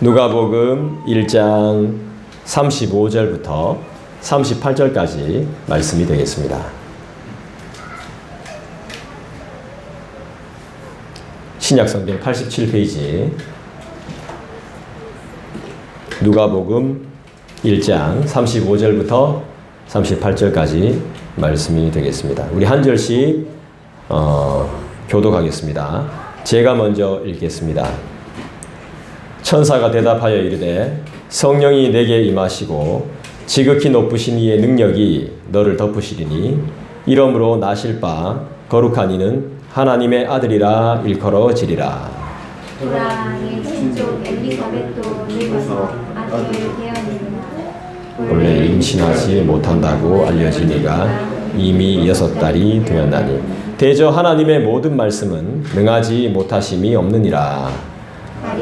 누가복음 1장 35절부터 38절까지 말씀이 되겠습니다. 신약성경 87페이지 누가복음 1장 35절부터 38절까지 말씀이 되겠습니다. 우리 한 절씩 교독하겠습니다. 제가 먼저 읽겠습니다. 천사가 대답하여 이르되 성령이 내게 임하시고 지극히 높으신 이의 능력이 너를 덮으시리니 이러므로 나실 바 거룩한 이는 하나님의 아들이라 일컬어지리라. 보라, 내 친족 엘리사벳도 늙어서 아들을 배어내리라. 원래 임신하지 못한다고 알려진 이가 이미 6달이 되었나니 대저 하나님의 모든 말씀은 능하지 못하심이 없느니라.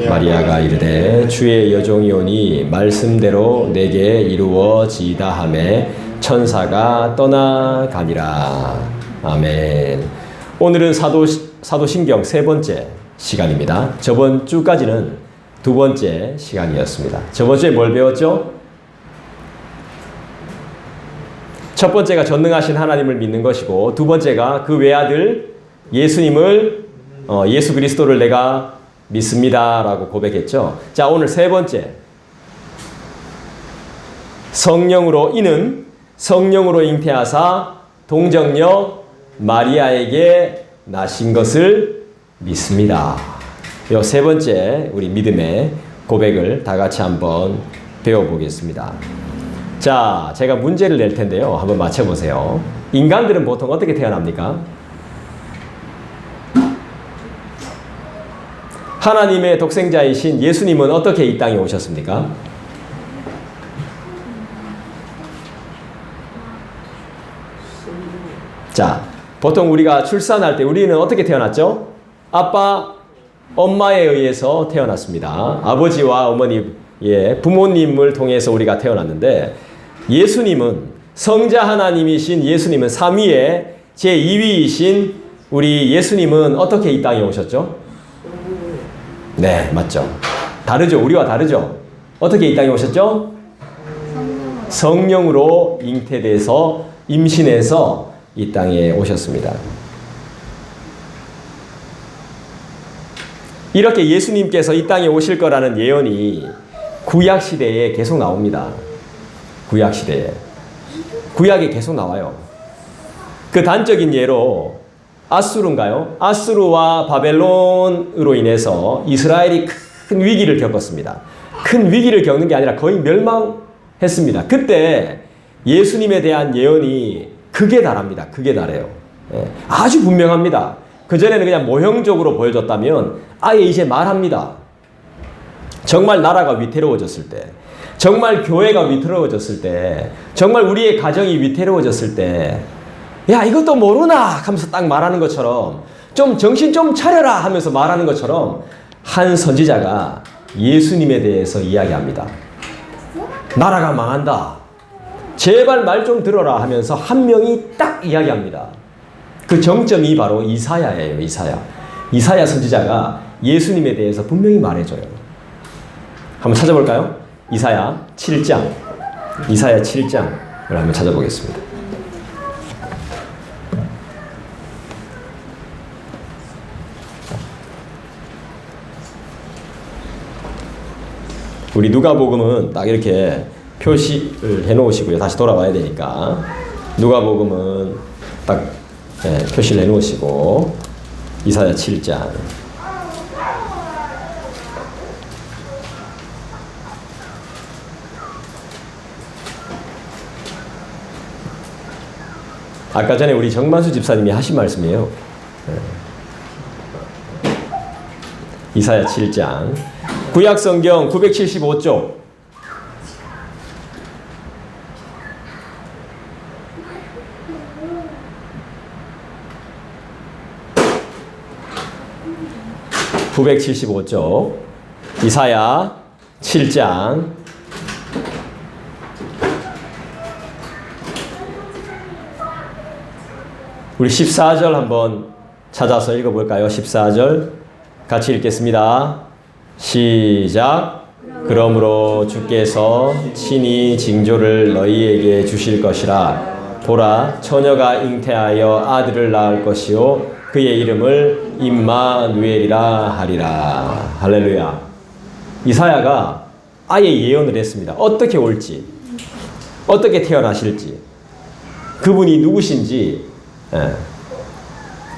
마리아가 이르되 주의 여종이 오니 말씀대로 내게 이루어지이다 하매 천사가 떠나가니라. 아멘. 오늘은 사도신경 세 번째 시간입니다. 저번 주까지는 두 번째 시간이었습니다. 저번 주에 뭘 배웠죠? 첫 번째가 전능하신 하나님을 믿는 것이고, 두 번째가 그 외아들 예수님을 예수 그리스도를 내가 믿습니다 라고 고백했죠. 자, 오늘 세 번째, 이는 성령으로 잉태하사 동정녀 마리아에게 나신 것을 믿습니다. 이 세 번째 우리 믿음의 고백을 다 같이 한번 배워보겠습니다. 자, 제가 문제를 낼 텐데요. 한번 맞춰보세요. 인간들은 보통 어떻게 태어납니까? 하나님의 독생자이신 예수님은 어떻게 이 땅에 오셨습니까? 자, 보통 우리가 출산할 때 우리는 어떻게 태어났죠? 아빠, 엄마에 의해서 태어났습니다. 아버지와 어머니, 부모님을 통해서 우리가 태어났는데, 예수님은 성자 하나님이신 예수님은 삼위의 제2위이신 우리 예수님은 어떻게 이 땅에 오셨죠? 네, 맞죠. 다르죠. 우리와 다르죠. 어떻게 이 땅에 오셨죠? 성령으로 잉태돼서 임신해서 이 땅에 오셨습니다. 이렇게 예수님께서 이 땅에 오실 거라는 예언이 구약시대에 계속 나옵니다. 구약시대에. 구약에 계속 나와요. 그 단적인 예로 아수르인가요? 아수르와 바벨론으로 인해서 이스라엘이 큰 위기를 겪었습니다. 큰 위기를 겪는 게 아니라 거의 멸망했습니다. 그때 예수님에 대한 예언이 극에 달합니다. 극에 달해요. 아주 분명합니다. 그전에는 그냥 모형적으로 보여줬다면 아예 이제 말합니다. 정말 나라가 위태로워졌을 때, 정말 교회가 위태로워졌을 때, 정말 우리의 가정이 위태로워졌을 때, 야, 이것도 모르나 하면서 딱 말하는 것처럼, 좀 정신 좀 차려라 하면서 말하는 것처럼 한 선지자가 예수님에 대해서 이야기합니다. 나라가 망한다. 제발 말 좀 들어라 하면서 한 명이 딱 이야기합니다. 그 정점이 바로 이사야예요. 이사야 선지자가 예수님에 대해서 분명히 말해줘요. 한번 찾아볼까요? 이사야 7장을 한번 찾아보겠습니다. 우리 누가복음은 딱 이렇게 표시를 해놓으시고요. 다시 돌아와야 되니까 누가복음은 딱 표시를 해놓으시고 이사야 7장 아까 전에 우리 정만수 집사님이 하신 말씀이에요. 이사야 7장 구약성경 975쪽 이사야 7장 우리 14절 한번 찾아서 읽어볼까요? 14절 같이 읽겠습니다. 시작. 그러므로 주께서 친히 징조를 너희에게 주실 것이라. 보라, 처녀가 잉태하여 아들을 낳을 것이요 그의 이름을 임마누엘이라 하리라. 할렐루야. 이사야가 아예 예언을 했습니다. 어떻게 올지, 어떻게 태어나실지, 그분이 누구신지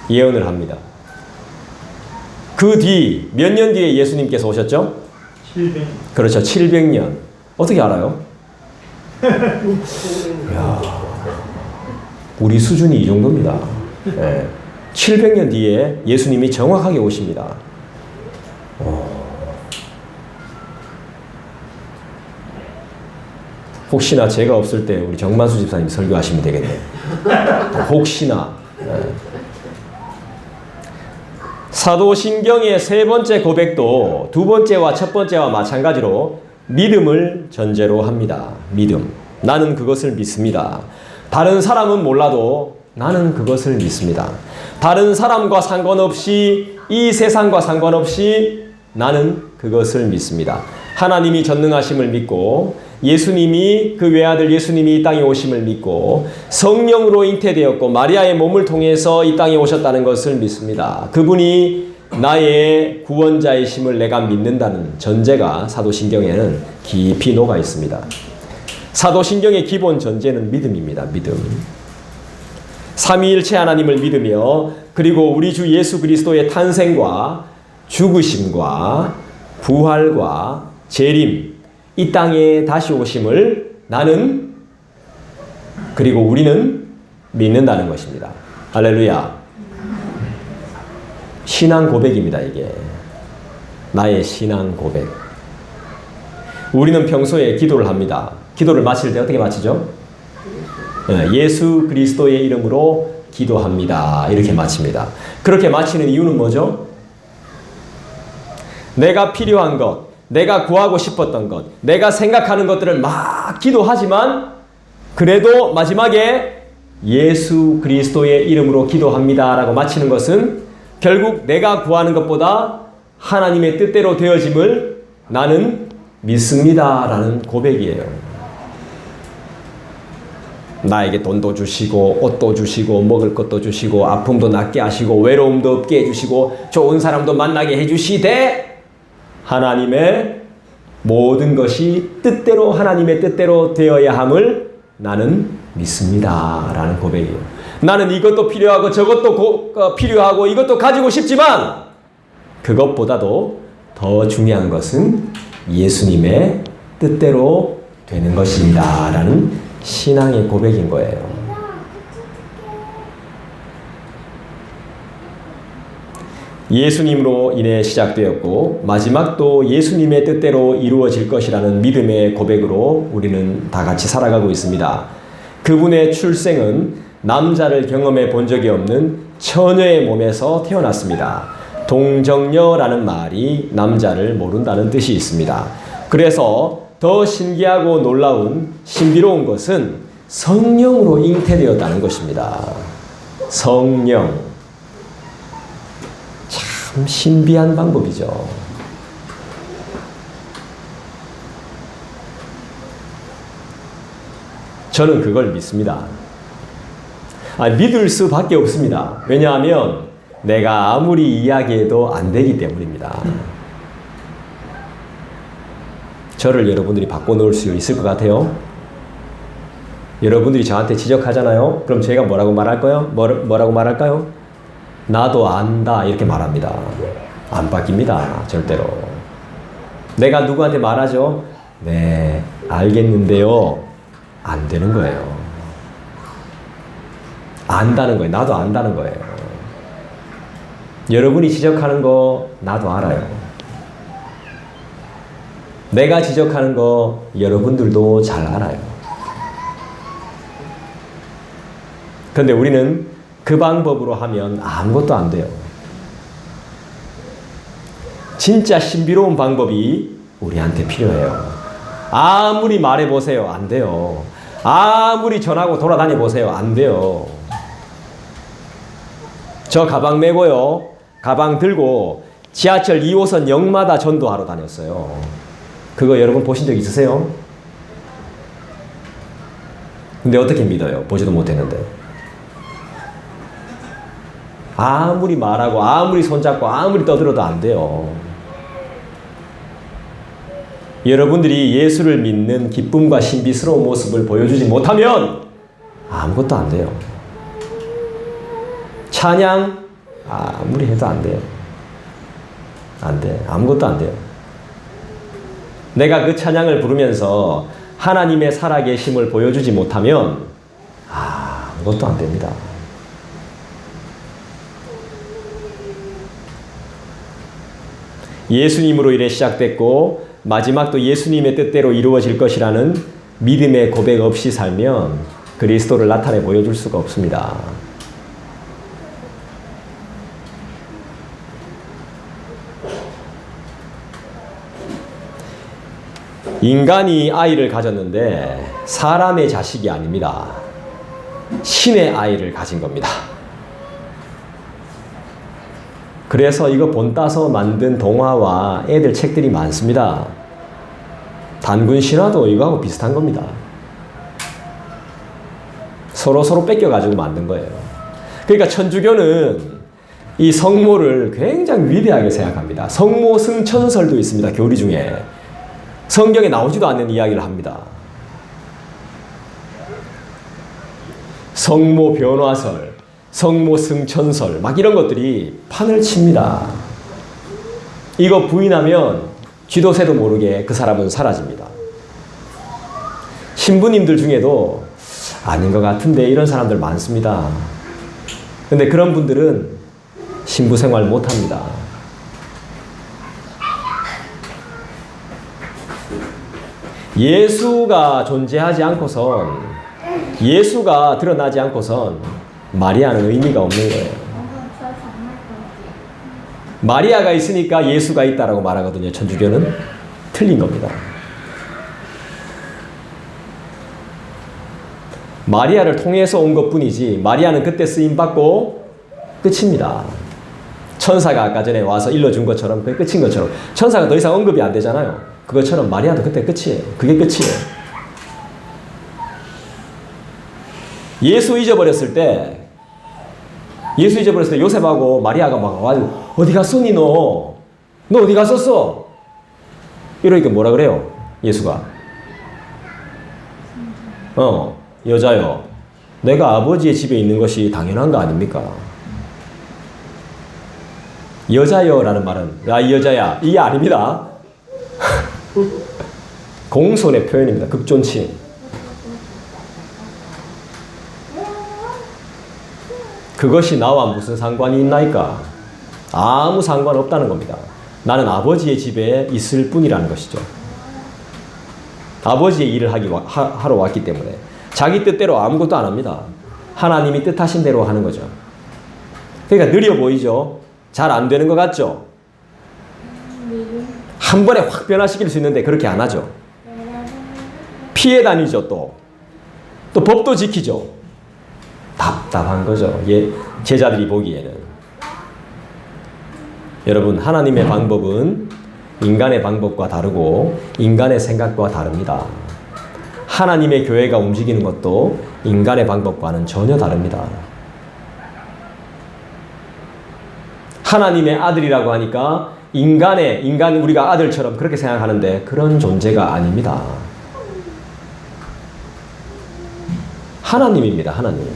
예언을 합니다. 그 뒤 몇 년 뒤에 예수님께서 오셨죠? 700. 그렇죠. 700년. 어떻게 알아요? 이야, 우리 수준이 이 정도입니다. 700년 뒤에 예수님이 정확하게 오십니다. 혹시나 제가 없을 때 우리 정만수 집사님 설교하시면 되겠네요. 혹시나. 사도신경의 세 번째 고백도 두 번째와 첫 번째와 마찬가지로 믿음을 전제로 합니다. 믿음. 나는 그것을 믿습니다. 다른 사람은 몰라도 나는 그것을 믿습니다. 다른 사람과 상관없이, 이 세상과 상관없이 나는 그것을 믿습니다. 하나님이 전능하심을 믿고, 예수님이, 그 외아들 예수님이 이 땅에 오심을 믿고, 성령으로 잉태되었고 마리아의 몸을 통해서 이 땅에 오셨다는 것을 믿습니다. 그분이 나의 구원자이심을 내가 믿는다는 전제가 사도신경에는 깊이 녹아 있습니다. 사도신경의 기본 전제는 믿음입니다. 믿음. 삼위일체 하나님을 믿으며, 그리고 우리 주 예수 그리스도의 탄생과 죽으심과 부활과 재림, 이 땅에 다시 오심을 나는, 그리고 우리는 믿는다는 것입니다. 할렐루야. 신앙 고백입니다. 이게 나의 신앙 고백. 우리는 평소에 기도를 합니다. 기도를 마칠 때 어떻게 마치죠? 예수 그리스도의 이름으로 기도합니다. 이렇게 마칩니다. 그렇게 마치는 이유는 뭐죠? 내가 필요한 것, 내가 구하고 싶었던 것, 내가 생각하는 것들을 막 기도하지만 그래도 마지막에 예수 그리스도의 이름으로 기도합니다 라고 마치는 것은 결국 내가 구하는 것보다 하나님의 뜻대로 되어짐을 나는 믿습니다 라는 고백이에요. 나에게 돈도 주시고 옷도 주시고 먹을 것도 주시고 아픔도 낫게 하시고 외로움도 없게 해주시고 좋은 사람도 만나게 해주시되 하나님의 모든 것이 뜻대로, 하나님의 뜻대로 되어야 함을 나는 믿습니다 라는 고백이에요. 나는 이것도 필요하고 저것도 필요하고 이것도 가지고 싶지만 그것보다도 더 중요한 것은 예수님의 뜻대로 되는 것입니다 라는 신앙의 고백인 거예요. 예수님으로 인해 시작되었고 마지막도 예수님의 뜻대로 이루어질 것이라는 믿음의 고백으로 우리는 다 같이 살아가고 있습니다. 그분의 출생은 남자를 경험해 본 적이 없는 처녀의 몸에서 태어났습니다. 동정녀라는 말이 남자를 모른다는 뜻이 있습니다. 그래서 더 신기하고 놀라운, 신비로운 것은 성령으로 잉태되었다는 것입니다. 성령. 참 신비한 방법이죠. 저는 그걸 믿습니다. 믿을 수밖에 없습니다. 왜냐하면 내가 아무리 이야기해도 안 되기 때문입니다. 저를 여러분들이 바꿔놓을 수 있을 것 같아요? 여러분들이 저한테 지적하잖아요? 그럼 제가 뭐라고 말할까요? 뭐라고 말할까요? 나도 안다 이렇게 말합니다. 안 바뀝니다. 절대로. 내가 누구한테 말하죠? 네, 알겠는데요. 안 되는 거예요. 안다는 거예요. 나도 안다는 거예요. 여러분이 지적하는 거 나도 알아요. 내가 지적하는 거 여러분들도 잘 알아요. 그런데 우리는 그 방법으로 하면 아무것도 안 돼요. 진짜 신비로운 방법이 우리한테 필요해요. 아무리 말해보세요. 안 돼요. 아무리 전하고 돌아다녀 보세요. 안 돼요. 저 가방 메고요. 가방 들고 지하철 2호선 역마다 전도하러 다녔어요. 그거 여러분 보신 적 있으세요? 근데 어떻게 믿어요? 보지도 못했는데. 아무리 말하고 아무리 손잡고 아무리 떠들어도 안 돼요. 여러분들이 예수를 믿는 기쁨과 신비스러운 모습을 보여주지 못하면 아무것도 안 돼요. 찬양 아무리 해도 안 돼요. 안 돼. 아무것도 안 돼요. 내가 그 찬양을 부르면서 하나님의 살아계심을 보여주지 못하면 아무것도 안 됩니다. 예수님으로 인해 시작됐고 마지막도 예수님의 뜻대로 이루어질 것이라는 믿음의 고백 없이 살면 그리스도를 나타내 보여줄 수가 없습니다. 인간이 아이를 가졌는데 사람의 자식이 아닙니다. 신의 아이를 가진 겁니다. 그래서 이거 본 따서 만든 동화와 애들 책들이 많습니다. 단군 신화도 이거하고 비슷한 겁니다. 서로 뺏겨가지고 만든 거예요. 그러니까 천주교는 이 성모를 굉장히 위대하게 생각합니다. 성모 승천설도 있습니다. 교리 중에. 성경에 나오지도 않는 이야기를 합니다. 성모 변화설, 성모 승천설 막 이런 것들이 판을 칩니다. 이거 부인하면 쥐도새도 모르게 그 사람은 사라집니다. 신부님들 중에도 아닌 것 같은데 이런 사람들 많습니다. 근데 그런 분들은 신부 생활 못합니다. 예수가 존재하지 않고선, 예수가 드러나지 않고선 마리아는 의미가 없는 거예요. 마리아가 있으니까 예수가 있다라고 말하거든요. 천주교는 틀린 겁니다. 마리아를 통해서 온 것뿐이지 마리아는 그때 쓰임받고 끝입니다. 천사가 아까 전에 와서 일러준 것처럼 그게 끝인 것처럼 천사가 더 이상 언급이 안 되잖아요. 그것처럼 마리아도 그때 끝이에요. 그게 끝이에요. 예수 잊어버렸을 때 요셉하고 마리아가 막 와가지고 어디 갔었니 너? 너 어디 갔었어? 이러니까 뭐라 그래요? 예수가 여자요, 내가 아버지의 집에 있는 것이 당연한 거 아닙니까? 여자요라는 말은 이 여자야 이게 아닙니다. 공손의 표현입니다. 극존칭. 그것이 나와 무슨 상관이 있나이까? 아무 상관 없다는 겁니다. 나는 아버지의 집에 있을 뿐이라는 것이죠. 아버지의 일을 하러 왔기 때문에 자기 뜻대로 아무것도 안 합니다. 하나님이 뜻하신 대로 하는 거죠. 그러니까 느려 보이죠? 잘 안 되는 것 같죠? 한 번에 확 변화시킬 수 있는데 그렇게 안 하죠. 피해 다니죠. 또 법도 지키죠. 답답한 거죠. 제자들이 보기에는. 여러분, 하나님의 방법은 인간의 방법과 다르고 인간의 생각과 다릅니다. 하나님의 교회가 움직이는 것도 인간의 방법과는 전혀 다릅니다. 하나님의 아들이라고 하니까 인간 우리가 아들처럼 그렇게 생각하는데 그런 존재가 아닙니다. 하나님입니다. 하나님.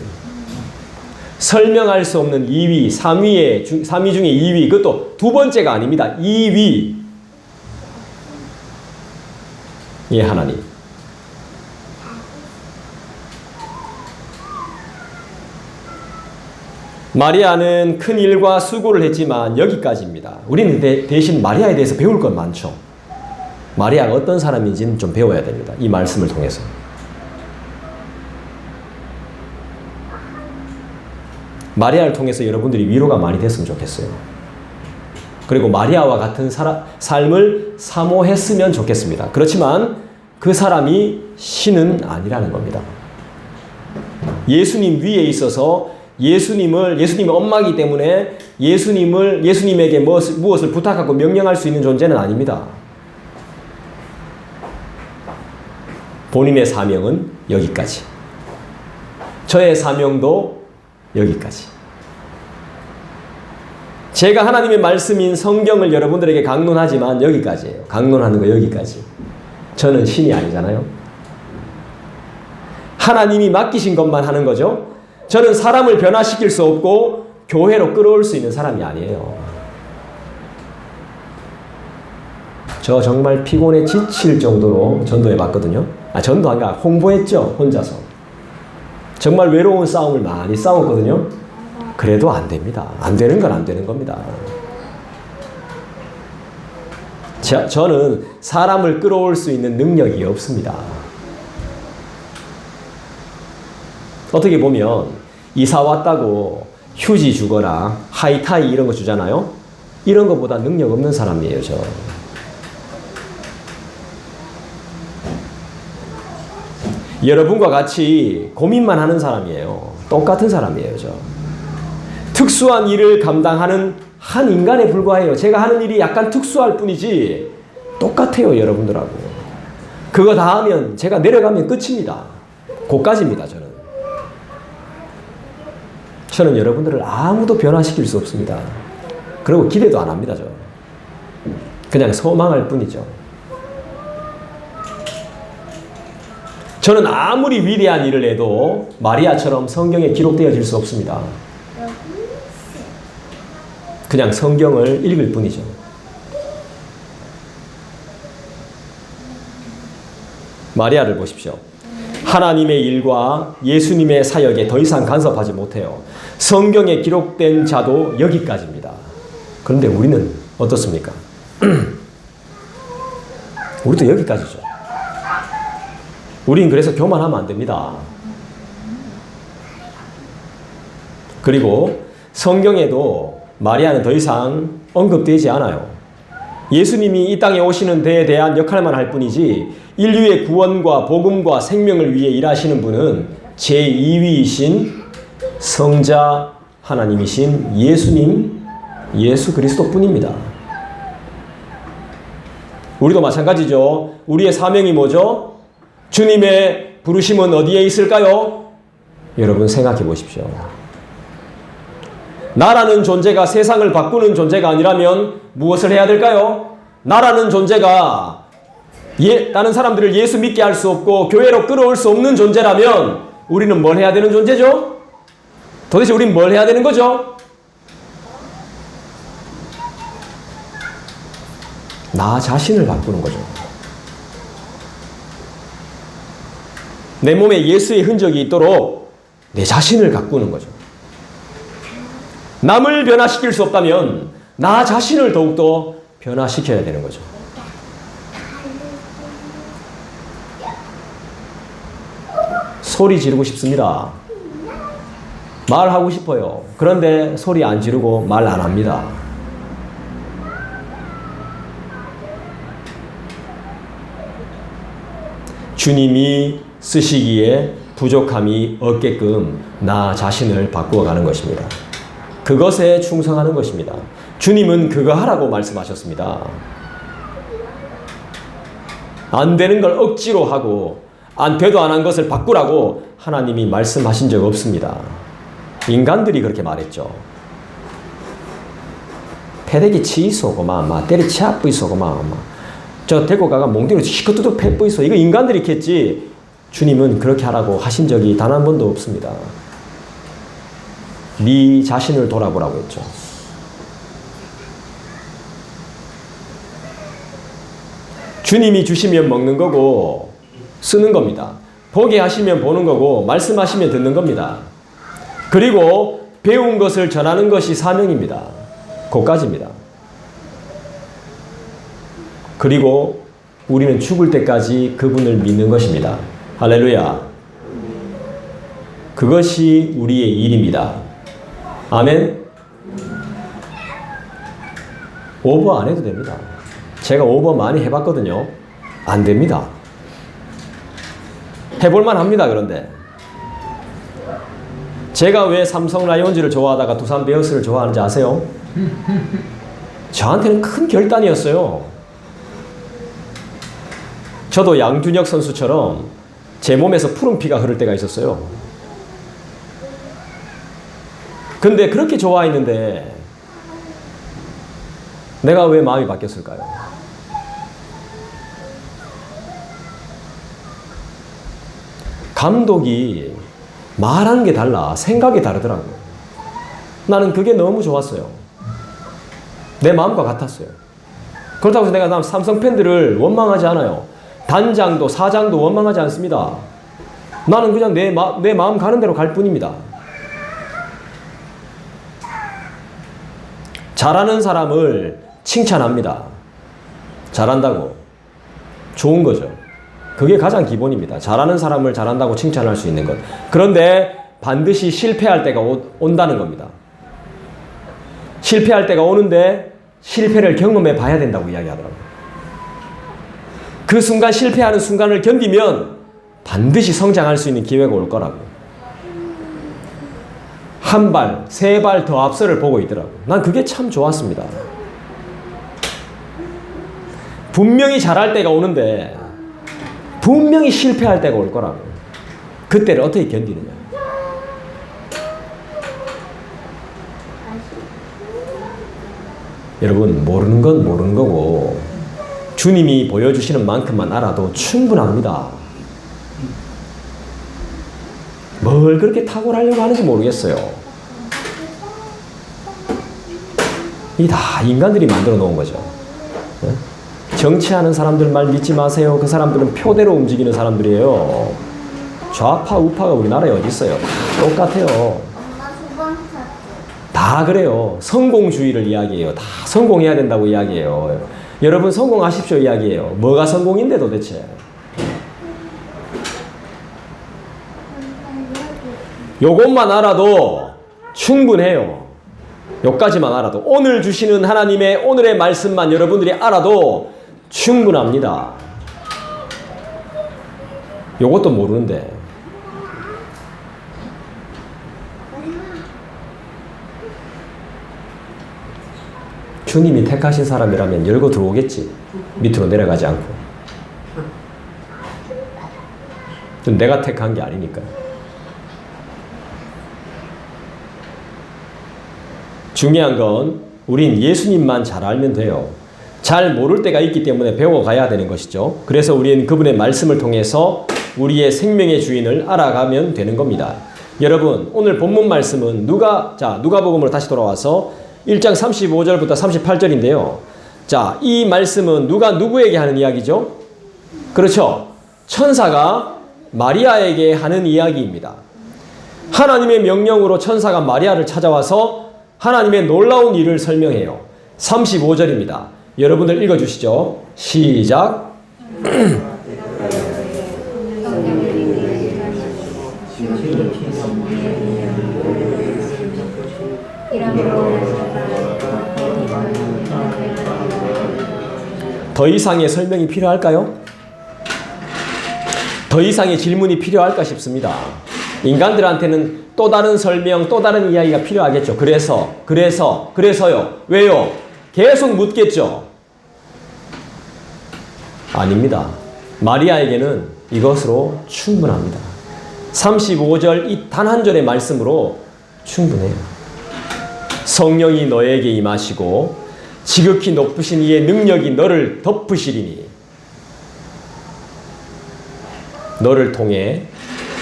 설명할 수 없는 2위, 3위 중에 2위, 그것도 두 번째가 아닙니다. 2위. 예, 하나님. 마리아는 큰 일과 수고를 했지만 여기까지입니다. 우리는 대신 마리아에 대해서 배울 건 많죠. 마리아가 어떤 사람인지는 좀 배워야 됩니다. 이 말씀을 통해서. 마리아를 통해서 여러분들이 위로가 많이 됐으면 좋겠어요. 그리고 마리아와 같은 삶을 사모했으면 좋겠습니다. 그렇지만 그 사람이 신은 아니라는 겁니다. 예수님 위에 있어서 예수님의 엄마이기 때문에 예수님에게 무엇을 부탁하고 명령할 수 있는 존재는 아닙니다. 본인의 사명은 여기까지. 저의 사명도 여기까지. 제가 하나님의 말씀인 성경을 여러분들에게 강론하지만 여기까지예요. 강론하는 거 여기까지. 저는 신이 아니잖아요. 하나님이 맡기신 것만 하는 거죠. 저는 사람을 변화시킬 수 없고 교회로 끌어올 수 있는 사람이 아니에요. 저 정말 피곤해 지칠 정도로 전도해 봤거든요. 전도 아니라 홍보했죠. 혼자서. 정말 외로운 싸움을 많이 싸웠거든요. 그래도 안 됩니다. 안 되는 건 안 되는 겁니다. 저는 사람을 끌어올 수 있는 능력이 없습니다. 어떻게 보면 이사 왔다고 휴지 주거나 하이타이 이런 거 주잖아요. 이런 것보다 능력 없는 사람이에요. 저. 여러분과 같이 고민만 하는 사람이에요. 똑같은 사람이에요. 저. 특수한 일을 감당하는 한 인간에 불과해요. 제가 하는 일이 약간 특수할 뿐이지 똑같아요. 여러분들하고. 그거 다 하면 제가 내려가면 끝입니다. 고까지입니다. 저는 여러분들을 아무도 변화시킬 수 없습니다. 그리고 기대도 안 합니다. 저. 그냥 소망할 뿐이죠. 저는 아무리 위대한 일을 해도 마리아처럼 성경에 기록되어질 수 없습니다. 그냥 성경을 읽을 뿐이죠. 마리아를 보십시오. 하나님의 일과 예수님의 사역에 더 이상 간섭하지 못해요. 성경에 기록된 자도 여기까지입니다. 그런데 우리는 어떻습니까? 우리도 여기까지죠. 우린 그래서 교만하면 안 됩니다. 그리고 성경에도 마리아는 더 이상 언급되지 않아요. 예수님이 이 땅에 오시는 데에 대한 역할만 할 뿐이지 인류의 구원과 복음과 생명을 위해 일하시는 분은 제2위이신 성자 하나님이신 예수님, 예수 그리스도 뿐입니다. 우리도 마찬가지죠. 우리의 사명이 뭐죠? 주님의 부르심은 어디에 있을까요? 여러분 생각해 보십시오. 나라는 존재가 세상을 바꾸는 존재가 아니라면 무엇을 해야 될까요? 나라는 존재가 다른 사람들을 예수 믿게 할 수 없고 교회로 끌어올 수 없는 존재라면 우리는 뭘 해야 되는 존재죠? 도대체 우리는 뭘 해야 되는 거죠? 나 자신을 바꾸는 거죠. 내 몸에 예수의 흔적이 있도록 내 자신을 가꾸는 거죠. 남을 변화시킬 수 없다면 나 자신을 더욱더 변화시켜야 되는 거죠. 소리 지르고 싶습니다. 말하고 싶어요. 그런데 소리 안 지르고 말 안 합니다. 주님이 쓰시기에 부족함이 없게끔 나 자신을 바꾸어 가는 것입니다. 그것에 충성하는 것입니다. 주님은 그거 하라고 말씀하셨습니다. 안 되는 걸 억지로 하고 되도 안 한 것을 바꾸라고 하나님이 말씀하신 적 없습니다. 인간들이 그렇게 말했죠. 패대기 치이소고 막 때리치 아뿌이소고 막 저 데리고 가가 몽둥이로 시커뚜둑 패뿌이소 이거 인간들이 했지 주님은 그렇게 하라고 하신 적이 단 한 번도 없습니다. 네 자신을 돌아보라고 했죠. 주님이 주시면 먹는 거고 쓰는 겁니다. 보게 하시면 보는 거고 말씀하시면 듣는 겁니다. 그리고 배운 것을 전하는 것이 사명입니다. 그까지입니다. 그리고 우리는 죽을 때까지 그분을 믿는 것입니다. 할렐루야. 그것이 우리의 일입니다. 아멘. 오버 안 해도 됩니다. 제가 오버 많이 해봤거든요. 안 됩니다. 해볼만 합니다. 그런데 제가 왜 삼성 라이온즈를 좋아하다가 두산 베어스를 좋아하는지 아세요? 저한테는 큰 결단이었어요. 저도 양준혁 선수처럼 제 몸에서 푸른 피가 흐를 때가 있었어요. 근데 그렇게 좋아했는데 내가 왜 마음이 바뀌었을까요? 감독이 말하는 게 달라. 생각이 다르더라고요. 나는 그게 너무 좋았어요. 내 마음과 같았어요. 그렇다고 해서 내가 삼성 팬들을 원망하지 않아요. 단장도 사장도 원망하지 않습니다. 나는 그냥 내 마음 가는 대로 갈 뿐입니다. 잘하는 사람을 칭찬합니다. 잘한다고. 좋은 거죠. 그게 가장 기본입니다. 잘하는 사람을 잘한다고 칭찬할 수 있는 것. 그런데 반드시 실패할 때가 온다는 겁니다. 실패할 때가 오는데 실패를 경험해 봐야 된다고 이야기하더라고요. 그 순간 실패하는 순간을 견디면 반드시 성장할 수 있는 기회가 올 거라고. 한 발, 세 발 더 앞서를 보고 있더라고요. 난 그게 참 좋았습니다. 분명히 잘할 때가 오는데 분명히 실패할 때가 올 거라고. 그때를 어떻게 견디느냐. 여러분, 모르는 건 모르는 거고 주님이 보여주시는 만큼만 알아도 충분합니다. 뭘 그렇게 탁월하려고 하는지 모르겠어요. 이 다 인간들이 만들어 놓은 거죠. 정치하는 사람들 말 믿지 마세요. 그 사람들은 표대로 움직이는 사람들이에요. 좌파 우파가 우리나라에 어디 있어요? 똑같아요. 다 그래요. 성공주의를 이야기해요. 다 성공해야 된다고 이야기해요. 여러분 성공하십시오 이야기해요. 뭐가 성공인데 도대체? 요것만 알아도 충분해요. 요까지만 알아도. 오늘 주시는 하나님의 오늘의 말씀만 여러분들이 알아도 충분합니다. 요것도 모르는데. 주님이 택하신 사람이라면 열고 들어오겠지. 밑으로 내려가지 않고. 내가 택한 게 아니니까. 중요한 건 우린 예수님만 잘 알면 돼요. 잘 모를 때가 있기 때문에 배워가야 되는 것이죠. 그래서 우리는 그분의 말씀을 통해서 우리의 생명의 주인을 알아가면 되는 겁니다. 여러분, 오늘 본문 말씀은 누가복음으로 다시 돌아와서 1장 35절부터 38절인데요. 자, 이 말씀은 누구에게 하는 이야기죠? 그렇죠. 천사가 마리아에게 하는 이야기입니다. 하나님의 명령으로 천사가 마리아를 찾아와서 하나님의 놀라운 일을 설명해요. 35절입니다. 여러분들 읽어주시죠. 시작. 더 이상의 설명이 필요할까요? 더 이상의 질문이 필요할까 싶습니다. 인간들한테는 또 다른 설명, 또 다른 이야기가 필요하겠죠. 그래서요. 왜요? 계속 묻겠죠. 아닙니다. 마리아에게는 이것으로 충분합니다. 35절 이 단 한 절의 말씀으로 충분해요. 성령이 너에게 임하시고 지극히 높으신 이의 능력이 너를 덮으시리니 너를 통해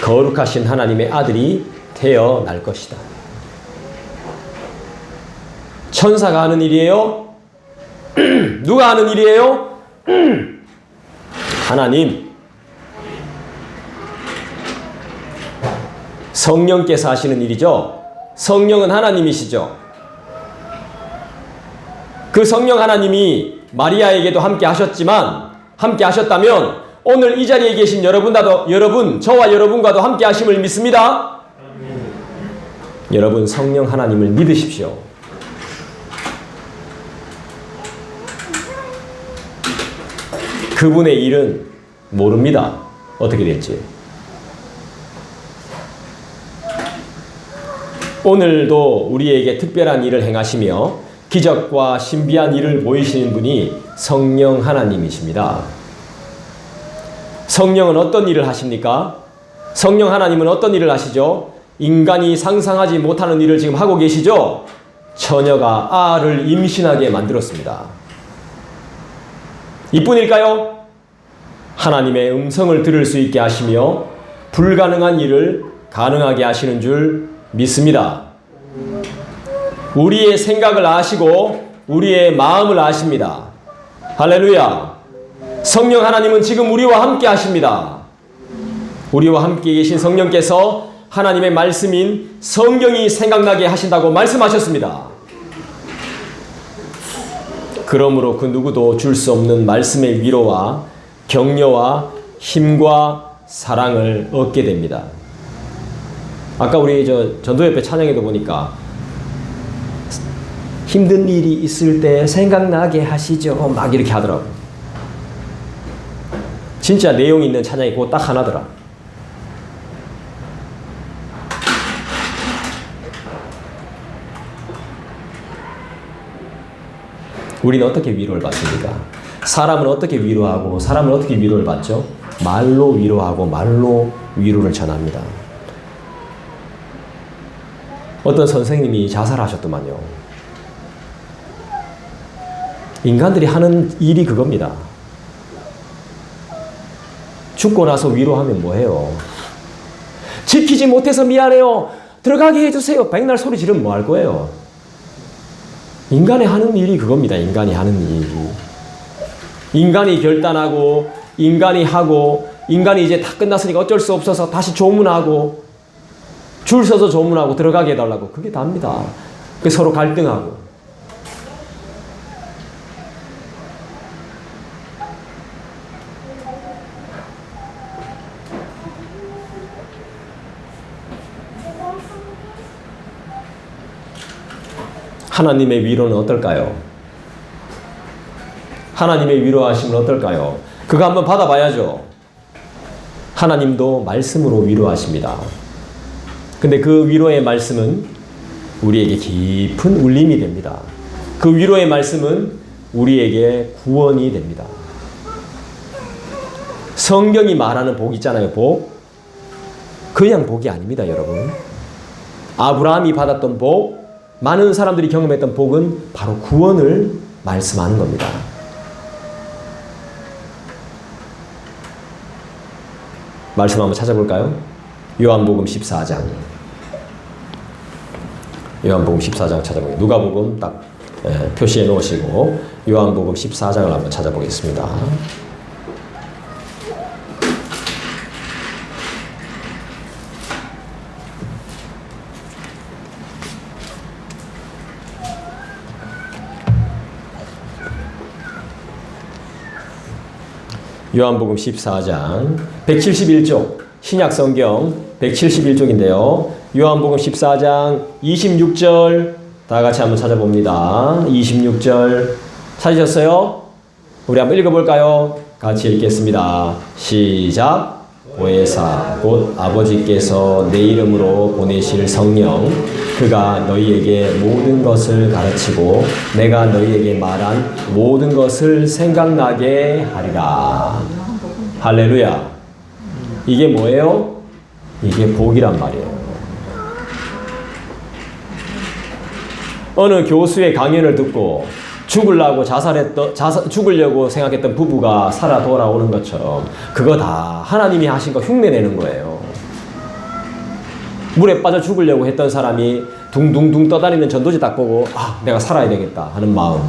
거룩하신 하나님의 아들이 태어날 것이다. 천사가 하는 일이에요? 누가 하는 일이에요? 하나님. 성령께서 하시는 일이죠. 성령은 하나님이시죠. 그 성령 하나님이 마리아에게도 함께 하셨다면 오늘 이 자리에 계신 저와 여러분과도 함께 하심을 믿습니다. 여러분 성령 하나님을 믿으십시오. 그분의 일은 모릅니다. 어떻게 될지. 오늘도 우리에게 특별한 일을 행하시며 기적과 신비한 일을 보이시는 분이 성령 하나님이십니다. 성령은 어떤 일을 하십니까? 성령 하나님은 어떤 일을 하시죠? 인간이 상상하지 못하는 일을 지금 하고 계시죠? 처녀가 알을 임신하게 만들었습니다. 이뿐일까요? 하나님의 음성을 들을 수 있게 하시며 불가능한 일을 가능하게 하시는 줄 믿습니다. 우리의 생각을 아시고 우리의 마음을 아십니다. 할렐루야. 성령 하나님은 지금 우리와 함께 하십니다. 우리와 함께 계신 성령께서 하나님의 말씀인 성경이 생각나게 하신다고 말씀하셨습니다. 그러므로 그 누구도 줄 수 없는 말씀의 위로와 격려와 힘과 사랑을 얻게 됩니다. 아까 우리 전도협회 찬양에도 보니까 힘든 일이 있을 때 생각나게 하시죠. 막 이렇게 하더라고. 진짜 내용 있는 찬양이 그거 딱 하나더라. 우리는 어떻게 위로를 받습니까? 사람은 어떻게 위로하고 사람은 어떻게 위로를 받죠? 말로 위로하고 말로 위로를 전합니다. 어떤 선생님이 자살하셨더만요. 인간들이 하는 일이 그겁니다. 죽고 나서 위로하면 뭐해요? 지키지 못해서 미안해요. 들어가게 해주세요. 백날 소리 지르면 뭐 할 거예요? 인간이 하는 일이 그겁니다. 인간이 하는 일이. 인간이 결단하고 인간이 하고 인간이 이제 다 끝났으니까 어쩔 수 없어서 다시 조문하고 줄 서서 조문하고 들어가게 해달라고. 그게 답니다. 서로 갈등하고. 하나님의 위로는 어떨까요? 하나님의 위로하심은 어떨까요? 그거 한번 받아봐야죠. 하나님도 말씀으로 위로하십니다. 근데 그 위로의 말씀은 우리에게 깊은 울림이 됩니다. 그 위로의 말씀은 우리에게 구원이 됩니다. 성경이 말하는 복 있잖아요. 복. 그냥 복이 아닙니다, 여러분. 아브라함이 받았던 복, 많은 사람들이 경험했던 복은 바로 구원을 말씀하는 겁니다. 말씀 한번 찾아볼까요? 요한복음 14장. 요한복음 14장 찾아보겠습니다. 누가복음 딱 표시해 놓으시고 요한복음 14장을 한번 찾아보겠습니다. 요한복음 14장 171쪽 신약성경 171쪽인데요. 요한복음 14장 26절 다 같이 한번 찾아봅니다. 26절 찾으셨어요? 우리 한번 읽어볼까요? 같이 읽겠습니다. 시작. 보혜사 곧 아버지께서 내 이름으로 보내실 성령 그가 너희에게 모든 것을 가르치고 내가 너희에게 말한 모든 것을 생각나게 하리라. 할렐루야. 이게 뭐예요? 이게 복이란 말이에요. 어느 교수의 강연을 듣고 죽으려고 생각했던 부부가 살아 돌아오는 것처럼 그거 다 하나님이 하신 거 흉내내는 거예요. 물에 빠져 죽으려고 했던 사람이 둥둥둥 떠다니는 전도지 딱 보고 내가 살아야 되겠다 하는 마음.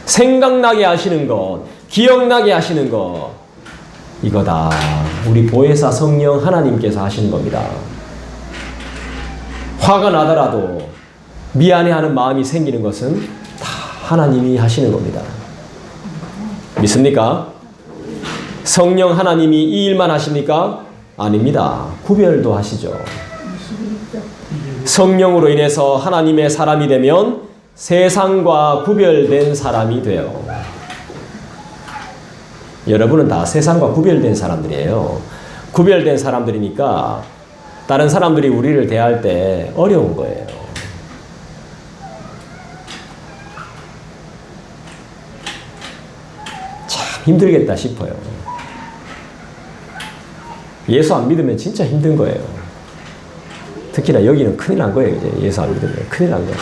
생각나게 하시는 것, 기억나게 하시는 것, 이거 다 우리 보혜사 성령 하나님께서 하시는 겁니다. 화가 나더라도 미안해하는 마음이 생기는 것은 다 하나님이 하시는 겁니다. 믿습니까? 성령 하나님이 이 일만 하십니까? 아닙니다. 구별도 하시죠. 성령으로 인해서 하나님의 사람이 되면 세상과 구별된 사람이 돼요. 여러분은 다 세상과 구별된 사람들이에요. 구별된 사람들이니까 다른 사람들이 우리를 대할 때 어려운 거예요. 참 힘들겠다 싶어요. 예수 안 믿으면 진짜 힘든 거예요. 특히나 여기는 큰일 난 거예요. 이제 예수 안 믿으면 큰일 난 거예요.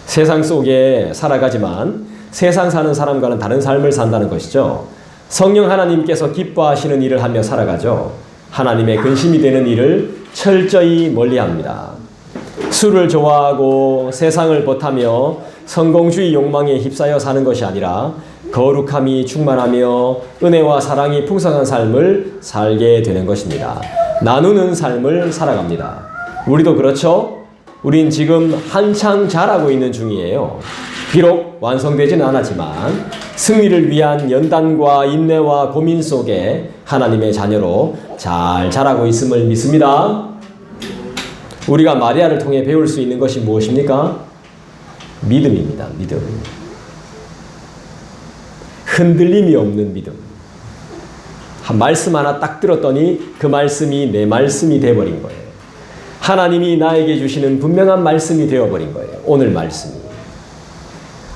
세상 속에 살아가지만 세상 사는 사람과는 다른 삶을 산다는 것이죠. 성령 하나님께서 기뻐하시는 일을 하며 살아가죠. 하나님의 근심이 되는 일을 철저히 멀리합니다. 술을 좋아하고 세상을 벗하며 성공주의 욕망에 휩싸여 사는 것이 아니라 거룩함이 충만하며 은혜와 사랑이 풍성한 삶을 살게 되는 것입니다. 나누는 삶을 살아갑니다. 우리도 그렇죠? 우린 지금 한창 자라고 있는 중이에요. 비록 완성되지는 않았지만 승리를 위한 연단과 인내와 고민 속에 하나님의 자녀로 잘 자라고 있음을 믿습니다. 우리가 마리아를 통해 배울 수 있는 것이 무엇입니까? 믿음입니다. 믿음. 흔들림이 없는 믿음. 한 말씀 하나 딱 들었더니 그 말씀이 내 말씀이 되어버린 거예요. 하나님이 나에게 주시는 분명한 말씀이 되어버린 거예요. 오늘 말씀이.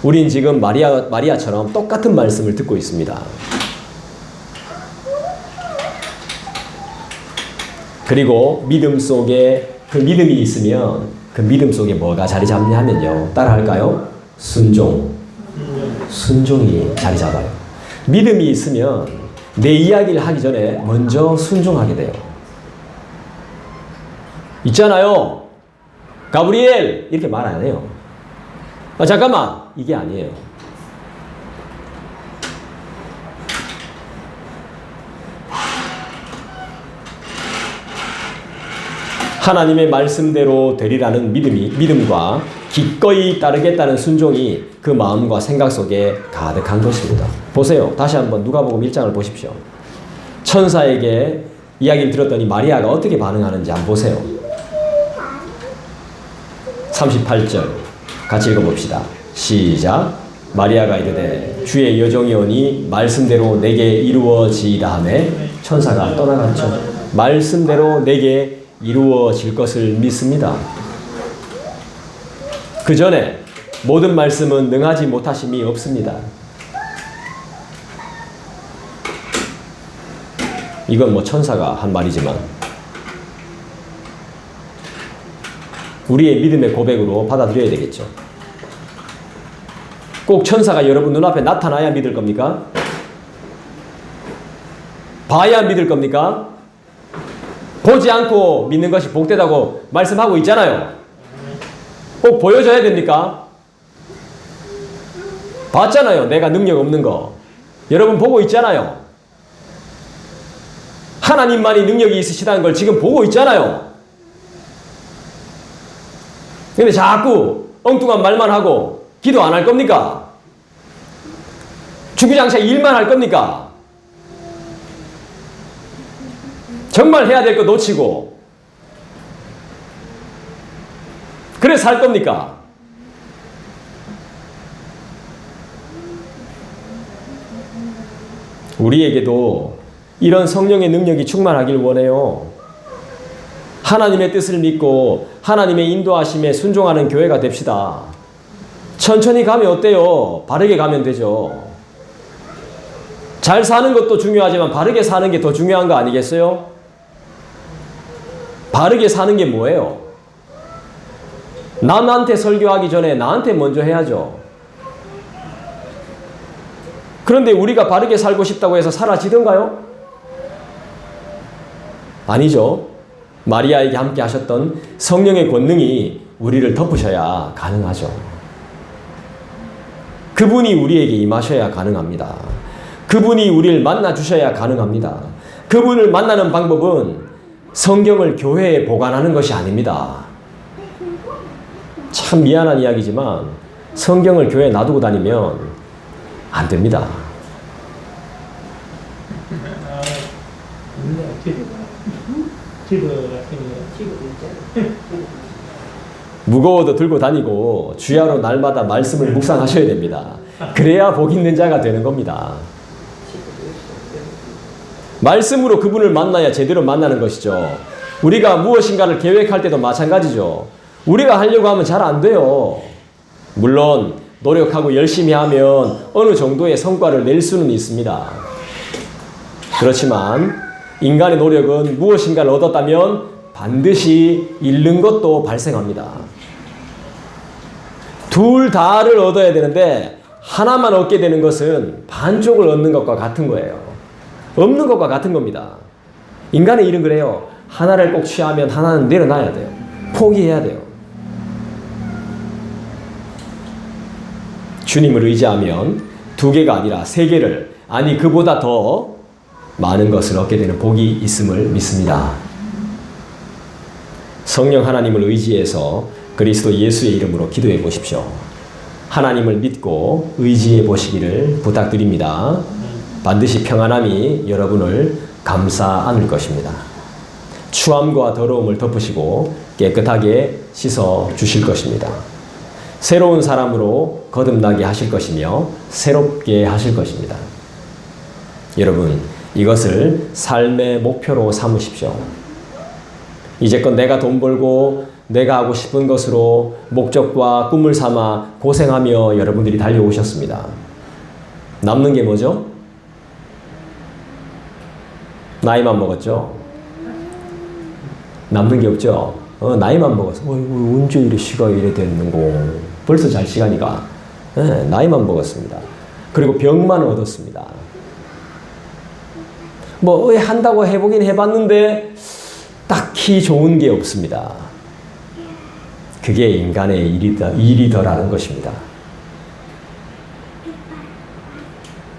우린 지금 마리아처럼 똑같은 말씀을 듣고 있습니다. 그리고 믿음 속에 그 믿음이 있으면 그 믿음 속에 뭐가 자리 잡냐 하면요. 따라할까요? 순종. 순종이 자리 잡아요. 믿음이 있으면 내 이야기를 하기 전에 먼저 순종하게 돼요. 있잖아요. 가브리엘 이렇게 말 안 해요. 잠깐만 이게 아니에요. 하나님의 말씀대로 되리라는 믿음과 기꺼이 따르겠다는 순종이 그 마음과 생각 속에 가득한 것입니다. 보세요. 다시 한번 누가복음 1장을 보십시오. 천사에게 이야기를 들었더니 마리아가 어떻게 반응하는지 한번 보세요. 38절 같이 읽어봅시다. 시작. 마리아가 이르되 주의 여종이 오니 말씀대로 내게 이루어지이다 하매 천사가 떠나갔죠. 말씀대로 내게 이루어질 것을 믿습니다. 그 전에 모든 말씀은 능하지 못하심이 없습니다. 이건 뭐 천사가 한 말이지만 우리의 믿음의 고백으로 받아들여야 되겠죠. 꼭 천사가 여러분 눈앞에 나타나야 믿을 겁니까? 봐야 믿을 겁니까? 보지 않고 믿는 것이 복되다고 말씀하고 있잖아요. 꼭 보여줘야 됩니까? 봤잖아요. 내가 능력 없는 거. 여러분 보고 있잖아요. 하나님만이 능력이 있으시다는 걸 지금 보고 있잖아요. 근데 자꾸 엉뚱한 말만 하고 기도 안 할 겁니까? 주구장창 일만 할 겁니까? 정말 해야 될 거 놓치고 그래 살 겁니까? 우리에게도 이런 성령의 능력이 충만하길 원해요. 하나님의 뜻을 믿고 하나님의 인도하심에 순종하는 교회가 됩시다. 천천히 가면 어때요? 바르게 가면 되죠. 잘 사는 것도 중요하지만 바르게 사는 게 더 중요한 거 아니겠어요? 바르게 사는 게 뭐예요? 남한테 설교하기 전에 나한테 먼저 해야죠. 그런데 우리가 바르게 살고 싶다고 해서 사라지던가요? 아니죠. 마리아에게 함께 하셨던 성령의 권능이 우리를 덮으셔야 가능하죠. 그분이 우리에게 임하셔야 가능합니다. 그분이 우리를 만나 주셔야 가능합니다. 그분을 만나는 방법은 성경을 교회에 보관하는 것이 아닙니다. 참 미안한 이야기지만 성경을 교회에 놔두고 다니면 안 됩니다. 무거워도 들고 다니고 주야로 날마다 말씀을 묵상하셔야 됩니다. 그래야 복 있는 자가 되는 겁니다. 말씀으로 그분을 만나야 제대로 만나는 것이죠. 우리가 무엇인가를 계획할 때도 마찬가지죠. 우리가 하려고 하면 잘 안 돼요. 물론 노력하고 열심히 하면 어느 정도의 성과를 낼 수는 있습니다. 그렇지만 인간의 노력은 무엇인가를 얻었다면 반드시 잃는 것도 발생합니다. 둘 다를 얻어야 되는데 하나만 얻게 되는 것은 반쪽을 얻는 것과 같은 거예요. 없는 것과 같은 겁니다. 인간의 일은 그래요. 하나를 꼭 취하면 하나는 내려놔야 돼요. 포기해야 돼요. 주님을 의지하면 2개가 아니라 3개를, 아니 그보다 더 많은 것을 얻게 되는 복이 있음을 믿습니다. 성령 하나님을 의지해서 그리스도 예수의 이름으로 기도해 보십시오. 하나님을 믿고 의지해 보시기를 부탁드립니다. 반드시 평안함이 여러분을 감싸 안을 것입니다. 추함과 더러움을 덮으시고 깨끗하게 씻어 주실 것입니다. 새로운 사람으로 거듭나게 하실 것이며 새롭게 하실 것입니다. 여러분, 이것을 삶의 목표로 삼으십시오. 이제껏 내가 돈 벌고 내가 하고 싶은 것으로 목적과 꿈을 삼아 고생하며 여러분들이 달려오셨습니다. 남는 게 뭐죠? 나이만 먹었죠? 남는 게 없죠? 나이만 먹었어. 언제 이래 시가 이래 됐는고. 벌써 잘 시간이가. 나이만 먹었습니다. 그리고 병만 얻었습니다. 뭐 한다고 해보긴 해봤는데 딱히 좋은 게 없습니다. 그게 인간의 일이더라는 것입니다.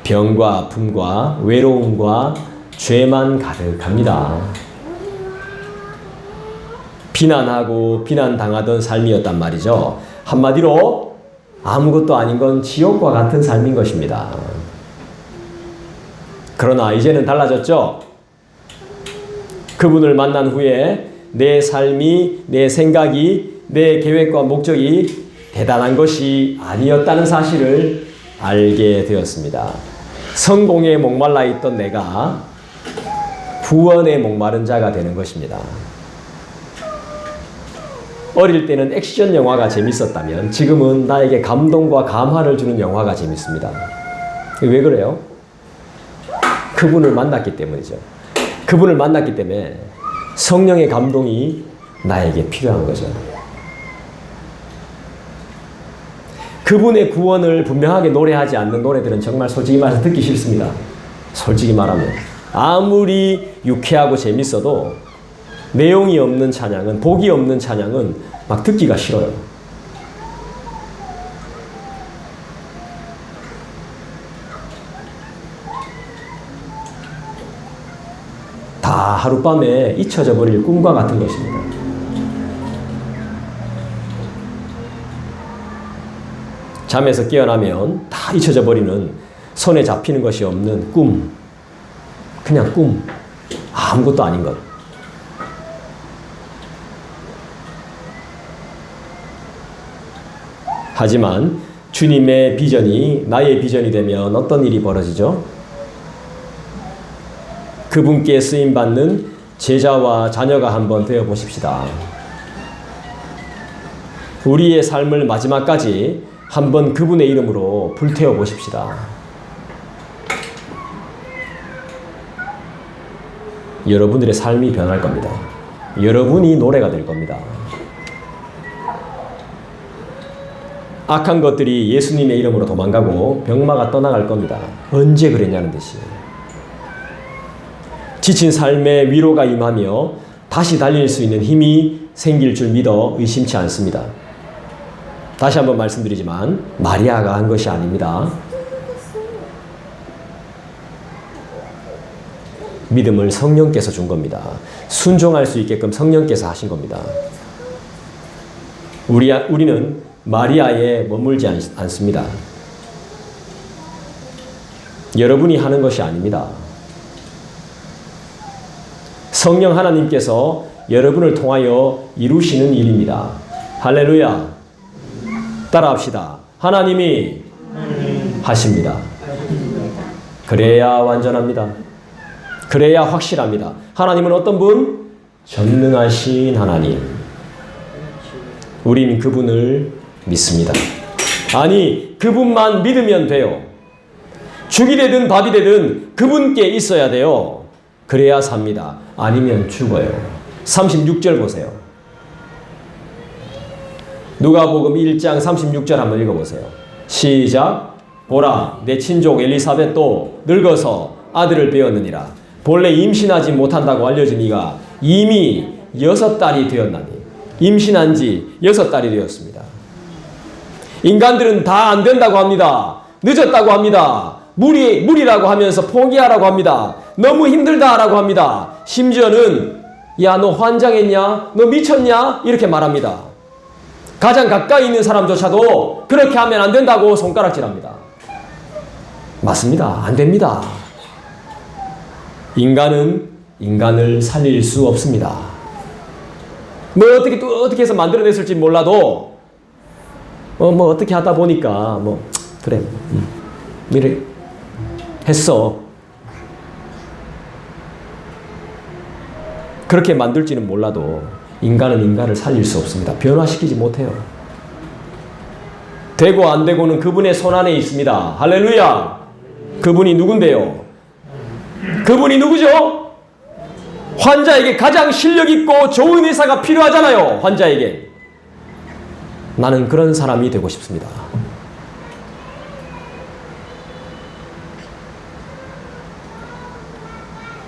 병과 아픔과 외로움과 죄만 가득합니다. 비난하고 비난당하던 삶이었단 말이죠. 한마디로 아무것도 아닌 건 지옥과 같은 삶인 것입니다. 그러나 이제는 달라졌죠. 그분을 만난 후에 내 삶이, 내 생각이, 내 계획과 목적이 대단한 것이 아니었다는 사실을 알게 되었습니다. 성공에 목말라 있던 내가 구원에 목마른 자가 되는 것입니다. 어릴 때는 액션 영화가 재밌었다면 지금은 나에게 감동과 감화를 주는 영화가 재밌습니다. 왜 그래요? 그분을 만났기 때문이죠. 그분을 만났기 때문에 성령의 감동이 나에게 필요한 거죠. 그분의 구원을 분명하게 노래하지 않는 노래들은 정말 솔직히 말해서 듣기 싫습니다. 솔직히 말하면 아무리 유쾌하고 재밌어도 내용이 없는 찬양은, 복이 없는 찬양은 막 듣기가 싫어요. 다 하룻밤에 잊혀져 버릴 꿈과 같은 것입니다. 잠에서 깨어나면 다 잊혀져 버리는, 손에 잡히는 것이 없는 꿈. 그냥 꿈. 아무것도 아닌 것. 하지만 주님의 비전이 나의 비전이 되면 어떤 일이 벌어지죠? 그분께 쓰임받는 제자와 자녀가 한번 되어 보십시다. 우리의 삶을 마지막까지 한번 그분의 이름으로 불태워 보십시다. 여러분들의 삶이 변할 겁니다. 여러분이 노래가 될 겁니다. 악한 것들이 예수님의 이름으로 도망가고 병마가 떠나갈 겁니다. 언제 그랬냐는 듯이. 지친 삶에 위로가 임하며 다시 달릴 수 있는 힘이 생길 줄 믿어 의심치 않습니다. 다시 한번 말씀드리지만 마리아가 한 것이 아닙니다. 믿음을 성령께서 준 겁니다. 순종할 수 있게끔 성령께서 하신 겁니다. 우리는 마리아에 머물지 않습니다. 여러분이 하는 것이 아닙니다. 성령 하나님께서 여러분을 통하여 이루시는 일입니다. 할렐루야. 따라합시다. 하나님이 하십니다. 그래야 완전합니다. 그래야 확실합니다. 하나님은 어떤 분? 전능하신 하나님. 우린 그분을 믿습니다. 아니, 그분만 믿으면 돼요. 죽이 되든 밥이 되든 그분께 있어야 돼요. 그래야 삽니다. 아니면 죽어요. 36절 보세요. 누가복음 1장 36절 한번 읽어보세요. 시작. 보라, 내 친족 엘리사벳도 늙어서 아들을 배었느니라. 본래 임신하지 못한다고 알려진 이가 이미 6달이 되었나니, 임신한 지 6달이 되었습니다. 인간들은 다 안 된다고 합니다. 늦었다고 합니다. 무리라고 하면서 포기하라고 합니다. 너무 힘들다라고 합니다. 심지어는 야, 너 환장했냐? 너 미쳤냐? 이렇게 말합니다. 가장 가까이 있는 사람조차도 그렇게 하면 안 된다고 손가락질합니다. 맞습니다. 안 됩니다. 인간은 인간을 살릴 수 없습니다. 뭐 어떻게 해서 만들어냈을지 몰라도 뭐 어떻게 하다 보니까 그래 이래 했어. 그렇게 만들지는 몰라도 인간은 인간을 살릴 수 없습니다. 변화시키지 못해요. 되고 안 되고는 그분의 손안에 있습니다. 할렐루야. 그분이 누군데요? 그분이 누구죠? 환자에게 가장 실력 있고 좋은 의사가 필요하잖아요. 환자에게. 나는 그런 사람이 되고 싶습니다.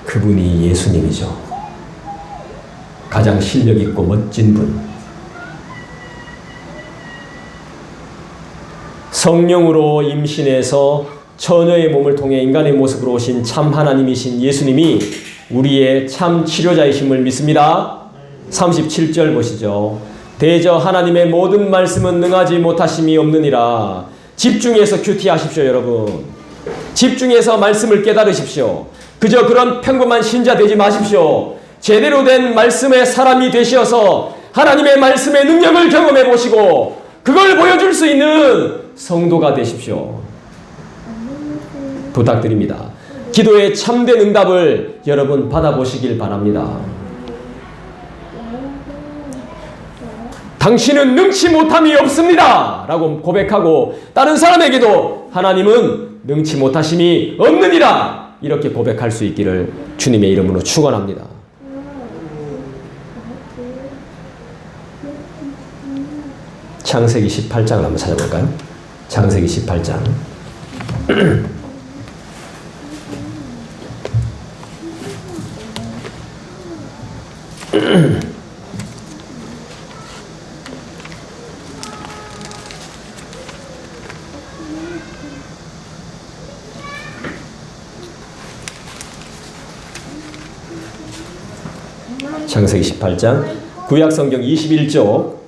그분이 예수님이죠. 가장 실력 있고 멋진 분. 성령으로 임신해서 처녀의 몸을 통해 인간의 모습으로 오신 참 하나님이신 예수님이 우리의 참 치료자이심을 믿습니다. 37절 보시죠. 대저 하나님의 모든 말씀은 능하지 못하심이 없느니라. 집중해서 큐티하십시오, 여러분. 집중해서 말씀을 깨달으십시오. 그저 그런 평범한 신자 되지 마십시오. 제대로 된 말씀의 사람이 되시어서 하나님의 말씀의 능력을 경험해 보시고 그걸 보여줄 수 있는 성도가 되십시오. 부탁드립니다. 기도의 참된 응답을 여러분 받아보시길 바랍니다. 당신은 능치 못함이 없습니다 라고 고백하고 다른 사람에게도 하나님은 능치 못하심이 없느니라 이렇게 고백할 수 있기를 주님의 이름으로 축원합니다. 창세기 18장을 한번 찾아볼까요? 창세기 18장. 창세기 18장 구약성경 21쪽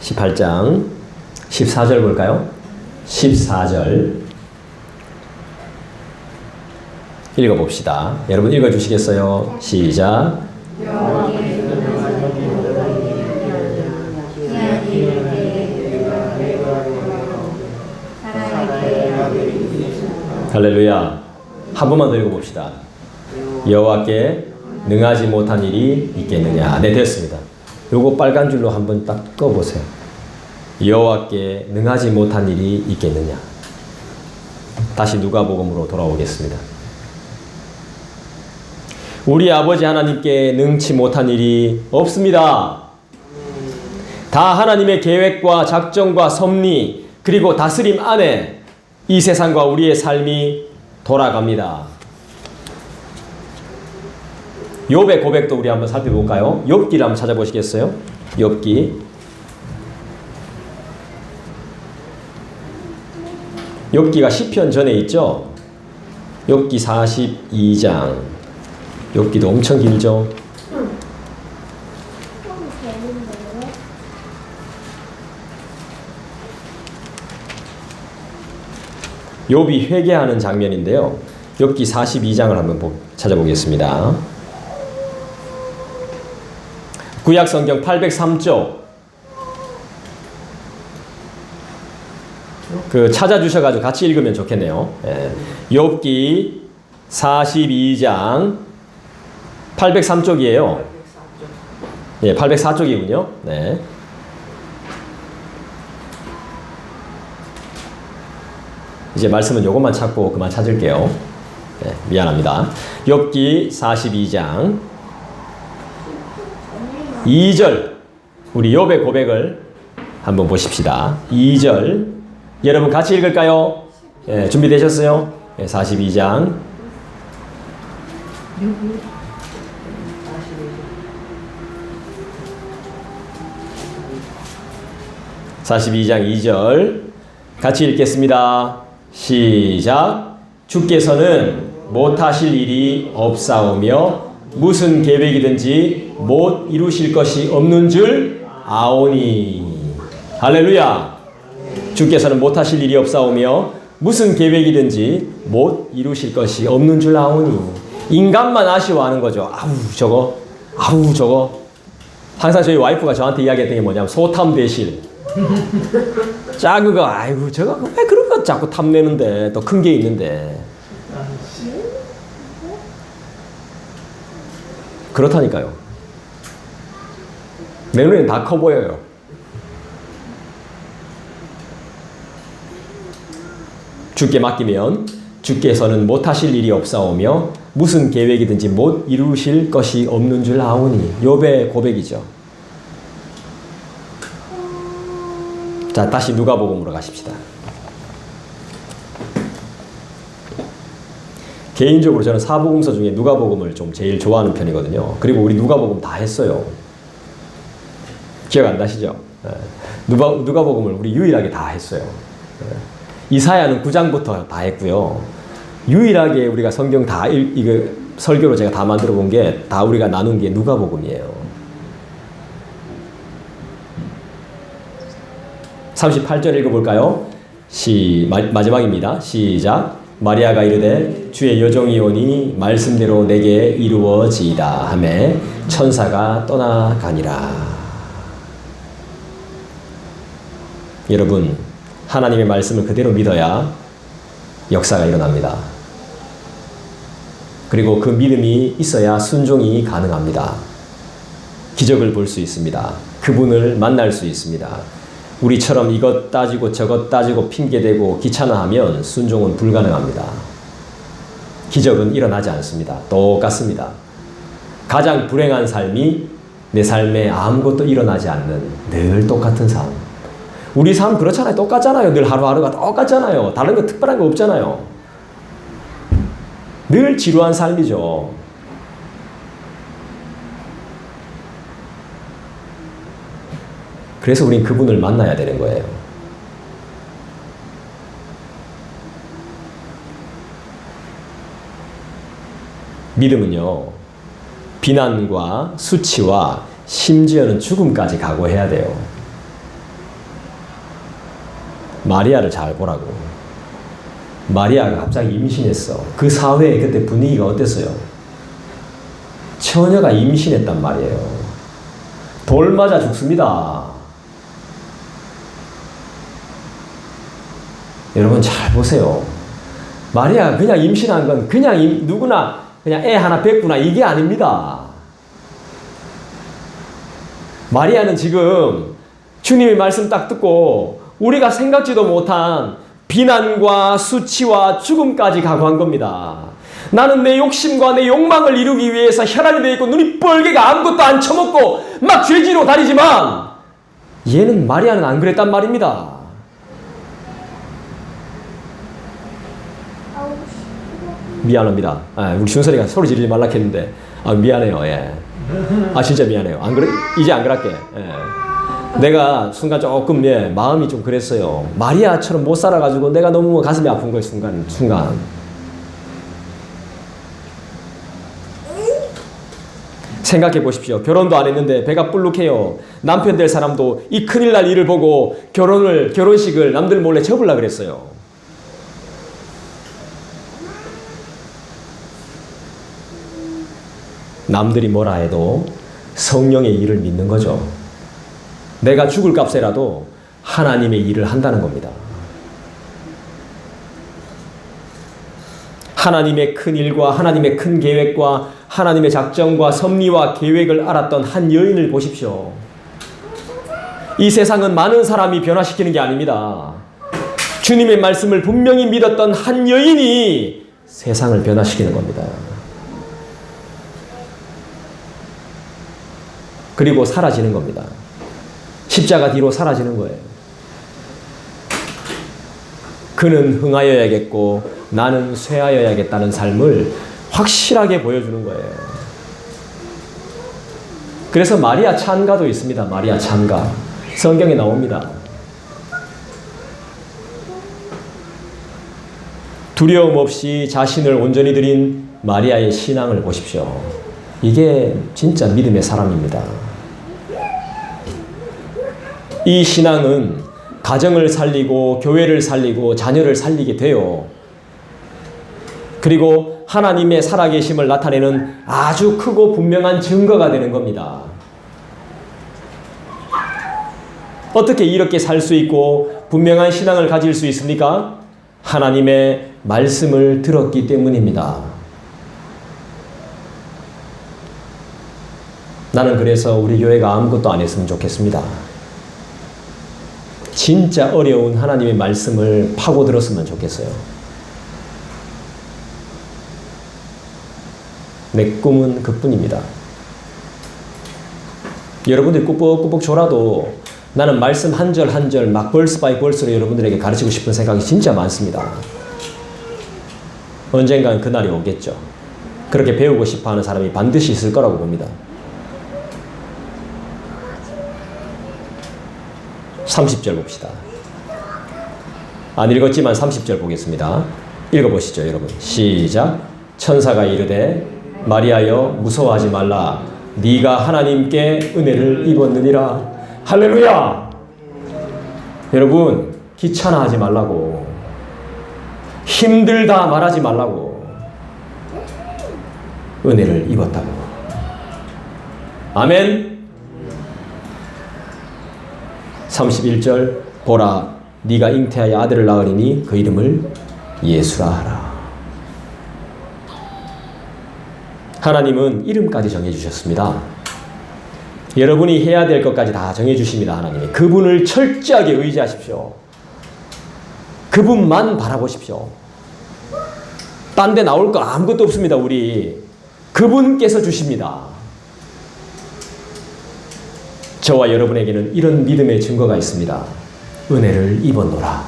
18장 14절 볼까요? 14절 읽어봅시다. 여러분 읽어주시겠어요? 시작. 할렐루야. 한 번만 더 읽어봅시다. 여호와께 능하지 못한 일이 있겠느냐. 네, 됐습니다. 요거 빨간 줄로 한번 딱 꺼보세요. 여호와께 능하지 못한 일이 있겠느냐. 다시 누가복음으로 돌아오겠습니다. 우리 아버지 하나님께 능치 못한 일이 없습니다. 다 하나님의 계획과 작정과 섭리 그리고 다스림 안에 이 세상과 우리의 삶이 돌아갑니다. 욥의 고백도 우리 한번 살펴볼까요? 욥기를 한번 찾아보시겠어요? 욥기. 욥기가 시편 전에 있죠? 욥기 42장. 욥기도 엄청 길죠? 욥이 회개하는 장면인데요. 욥기 42장을 한번 찾아보겠습니다. 구약성경 803쪽 그 찾아주셔가지고 같이 읽으면 좋겠네요. 예. 욥기 42장 803쪽이에요. 예, 804쪽이군요. 네. 이제 말씀은 요것만 찾고 그만 찾을게요. 네, 미안합니다. 욥기 42장 2절 우리 욥의 고백을 한번 보십시다. 2절 여러분 같이 읽을까요? 예, 준비되셨어요? 예, 42장 42장 2절 같이 읽겠습니다. 시작. 주께서는 못하실 일이 없사오며 무슨 계획이든지 못 이루실 것이 없는 줄 아오니. 할렐루야. 주께서는 못하실 일이 없사오며 무슨 계획이든지 못 이루실 것이 없는 줄 아오니. 인간만 아쉬워하는 거죠. 아우 저거. 항상 저희 와이프가 저한테 이야기했던 게 뭐냐면 소탐대실. 작은 거 아이고 저거 왜 그런 거 자꾸 탐내는데 또 큰 게 있는데. 그렇다니까요. 내 눈에는 다 커 보여요. 주께 맡기면 주께서는 못하실 일이 없사오며 무슨 계획이든지 못 이루실 것이 없는 줄 아오니. 욥의 고백이죠. 자, 다시 누가복음으로 가십시다. 개인적으로 저는 사복음서 중에 누가복음을 좀 제일 좋아하는 편이거든요. 그리고 우리 누가복음 다 했어요. 기억 안 나시죠? 누가복음을 우리 유일하게 다 했어요. 이사야는 9장부터 다 했고요. 유일하게 우리가 성경 다 이거 설교로 제가 다 만들어 본 게 다 우리가 나눈 게 누가복음이에요. 38절 읽어볼까요? 마지막입니다. 시작. 마리아가 이르되 주의 여종이 오니 말씀대로 내게 이루어지이다 하매 천사가 떠나가니라. 여러분, 하나님의 말씀을 그대로 믿어야 역사가 일어납니다. 그리고 그 믿음이 있어야 순종이 가능합니다. 기적을 볼 수 있습니다. 그분을 만날 수 있습니다. 우리처럼 이것 따지고 저것 따지고 핑계대고 귀찮아하면 순종은 불가능합니다. 기적은 일어나지 않습니다. 똑같습니다. 가장 불행한 삶이 내 삶에 아무것도 일어나지 않는 늘 똑같은 삶. 우리 삶 그렇잖아요. 똑같잖아요. 늘 하루하루가 똑같잖아요. 다른 거 특별한 거 없잖아요. 늘 지루한 삶이죠. 그래서 우린 그분을 만나야 되는 거예요. 믿음은요, 비난과 수치와 심지어는 죽음까지 각오해야 돼요. 마리아를 잘 보라고. 마리아가 갑자기 임신했어. 그 사회에 그때 분위기가 어땠어요? 처녀가 임신했단 말이에요. 돌 맞아 죽습니다. 여러분 잘 보세요. 마리아가 그냥 임신한 건 그냥 누구나 그냥 애 하나 뵙구나 이게 아닙니다. 마리아는 지금 주님의 말씀 딱 듣고 우리가 생각지도 못한 비난과 수치와 죽음까지 각오한 겁니다. 나는 내 욕심과 내 욕망을 이루기 위해서 혈안이 되어 있고 눈이 뻘개가 아무것도 안 처먹고 막 죄지로 다니지만 얘는 마리아는 안 그랬단 말입니다. 미안합니다. 우리 준설이가 소리 지르지 말라 했는데 미안해요. 예. 진짜 미안해요. 안 그래? 이제 안 그럴게. 예. 내가 순간 조금 마음이 좀 그랬어요. 마리아처럼 못 살아가지고 내가 너무 가슴이 아픈 거예요. 순간. 생각해 보십시오. 결혼도 안 했는데 배가 불룩해요. 남편 될 사람도 이 큰일 날 일을 보고 결혼식을 남들 몰래 접으려고 그랬어요. 남들이 뭐라 해도 성령의 일을 믿는 거죠. 내가 죽을 값에라도 하나님의 일을 한다는 겁니다. 하나님의 큰 일과 하나님의 큰 계획과 하나님의 작정과 섭리와 계획을 알았던 한 여인을 보십시오. 이 세상은 많은 사람이 변화시키는 게 아닙니다. 주님의 말씀을 분명히 믿었던 한 여인이 세상을 변화시키는 겁니다. 그리고 사라지는 겁니다. 십자가 뒤로 사라지는 거예요. 그는 흥하여야겠고 나는 쇠하여야겠다는 삶을 확실하게 보여주는 거예요. 그래서 마리아 찬가도 있습니다. 마리아 찬가. 성경에 나옵니다. 두려움 없이 자신을 온전히 드린 마리아의 신앙을 보십시오. 이게 진짜 믿음의 사람입니다. 이 신앙은 가정을 살리고 교회를 살리고 자녀를 살리게 돼요. 그리고 하나님의 살아계심을 나타내는 아주 크고 분명한 증거가 되는 겁니다. 어떻게 이렇게 살 수 있고 분명한 신앙을 가질 수 있습니까? 하나님의 말씀을 들었기 때문입니다. 나는 그래서 우리 교회가 아무것도 안 했으면 좋겠습니다. 진짜 어려운 하나님의 말씀을 파고들었으면 좋겠어요. 내 꿈은 그뿐입니다. 여러분들이 꾸벅꾸벅 졸아도 나는 말씀 한 절 한 절 막 벌스 바이 벌스로 여러분들에게 가르치고 싶은 생각이 진짜 많습니다. 언젠간 그날이 오겠죠. 그렇게 배우고 싶어하는 사람이 반드시 있을 거라고 봅니다. 30절 봅시다. 안 읽었지만 30절 보겠습니다. 읽어보시죠, 여러분. 시작. 천사가 이르되 마리아여 무서워하지 말라. 네가 하나님께 은혜를 입었느니라. 할렐루야! 여러분, 귀찮아하지 말라고. 힘들다 말하지 말라고. 은혜를 입었다고. 아멘. 31절 보라 네가 잉태하여 아들을 낳으리니 그 이름을 예수라 하라. 하나님은 이름까지 정해주셨습니다. 여러분이 해야 될 것까지 다 정해주십니다. 하나님이. 그분을 철저하게 의지하십시오. 그분만 바라보십시오. 딴 데 나올 거 아무것도 없습니다. 우리 그분께서 주십니다. 저와 여러분에게는 이런 믿음의 증거가 있습니다. 은혜를 입었노라.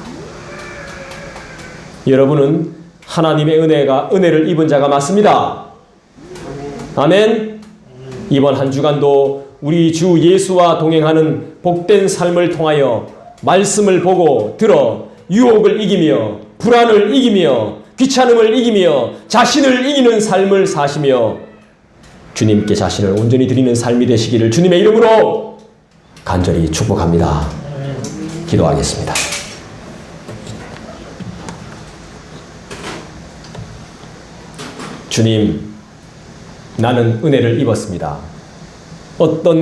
여러분은 하나님의 은혜를 입은 자가 맞습니다. 아멘. 이번 한 주간도 우리 주 예수와 동행하는 복된 삶을 통하여 말씀을 보고 들어 유혹을 이기며 불안을 이기며 귀찮음을 이기며 자신을 이기는 삶을 사시며 주님께 자신을 온전히 드리는 삶이 되시기를 주님의 이름으로 간절히 축복합니다. 기도하겠습니다. 주님, 나는 은혜를 입었습니다. 어떤